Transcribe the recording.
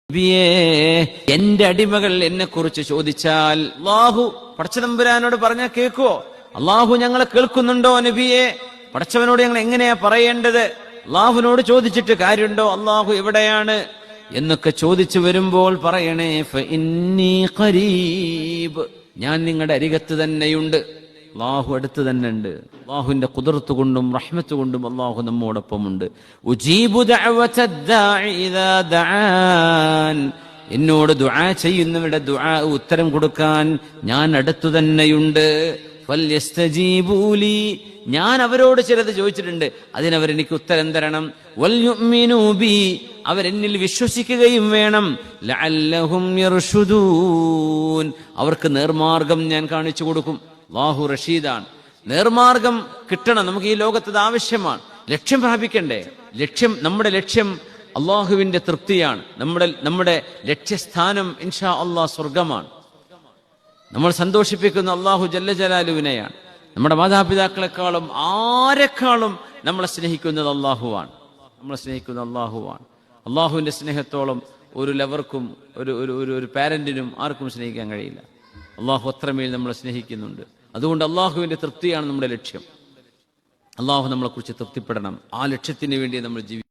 നബിയേ, എന്റെ അടിമകൾ എന്നെ കുറിച്ച് ചോദിച്ചാൽ അല്ലാഹു പടച്ചതമ്പുരാനോട് പറഞ്ഞാൽ കേൾക്കുവോ? അല്ലാഹു ഞങ്ങളെ കേൾക്കുന്നുണ്ടോ നബിയെ? പടച്ചവനോട് ഞങ്ങൾ എങ്ങനെയാ പറയേണ്ടത്? അല്ലാഹുവിനോട് ചോദിച്ചിട്ട് കാര്യമുണ്ടോ? അല്ലാഹു എവിടെയാണ് എന്നൊക്കെ ചോദിച്ചു വരുമ്പോൾ പറയണേ, ഫഇന്നീ ഖരീബ്, ഞാൻ നിങ്ങളുടെ അരികത്ത് തന്നെയുണ്ട്. അല്ലാഹു അടുത്ത് തന്നെ ഉണ്ട്. അല്ലാഹുവിന്റെ ഖുദ്റത്ത് കൊണ്ടും റഹ്മത്ത് കൊണ്ടും അല്ലാഹു നമ്മോടൊപ്പമുണ്ട്. ഉജീബു ദഅവതദ്ദാഇ ഇദാ ദഅാൻ, എന്നോട് ദുആ ചെയ്യുന്നവരുടെ ദുആ ഉത്തരം കൊടുക്കാൻ ഞാൻ അടുത്തു തന്നെയുണ്ട്. ഫൽയസ്തജീബൂലി, ഞാൻ അവരോട് ചിലത് ചോദിച്ചിട്ടുണ്ട്, അതിനവരെനിക്ക് ഉത്തരം തരണം. വൽയുഅ്മിനൂ ബി, അവരെന്നിൽ വിശ്വസിക്കുകയും വേണം. ലഅല്ലഹും യർഷുദൂൻ, അവർക്ക് നേർമാർഗം ഞാൻ കാണിച്ചു കൊടുക്കും. അല്ലാഹു റഷീദാണ്. നേർമാർഗം കിട്ടണം. നമുക്ക് ഈ ലോകത്ത് അത് ആവശ്യമാണ്. ലക്ഷ്യം പ്രാപിക്കണ്ടേ? നമ്മുടെ ലക്ഷ്യം അള്ളാഹുവിന്റെ തൃപ്തിയാണ്. നമ്മുടെ ലക്ഷ്യസ്ഥാനം ഇൻഷാ അള്ളാഹ് സ്വർഗമാണ്. നമ്മൾ സന്തോഷിപ്പിക്കുന്ന അള്ളാഹു ജല്ല ജലാലുവിനെയാണ്. നമ്മുടെ മാതാപിതാക്കളെക്കാളും ആരെക്കാളും നമ്മളെ സ്നേഹിക്കുന്നത് അള്ളാഹുവാണ്. അള്ളാഹുവിന്റെ സ്നേഹത്തോളം ഒരു ലവർക്കും ഒരു പാരന്റിനും ആർക്കും സ്നേഹിക്കാൻ കഴിയില്ല. അള്ളാഹു അത്രമേൽ നമ്മളെ സ്നേഹിക്കുന്നുണ്ട്. അതുകൊണ്ട് അള്ളാഹുവിന്റെ തൃപ്തിയാണ് നമ്മുടെ ലക്ഷ്യം. അള്ളാഹു നമ്മളെക്കുറിച്ച് തൃപ്തിപ്പെടണം. ആ ലക്ഷ്യത്തിന് വേണ്ടി നമ്മൾ ജീവിക്കും.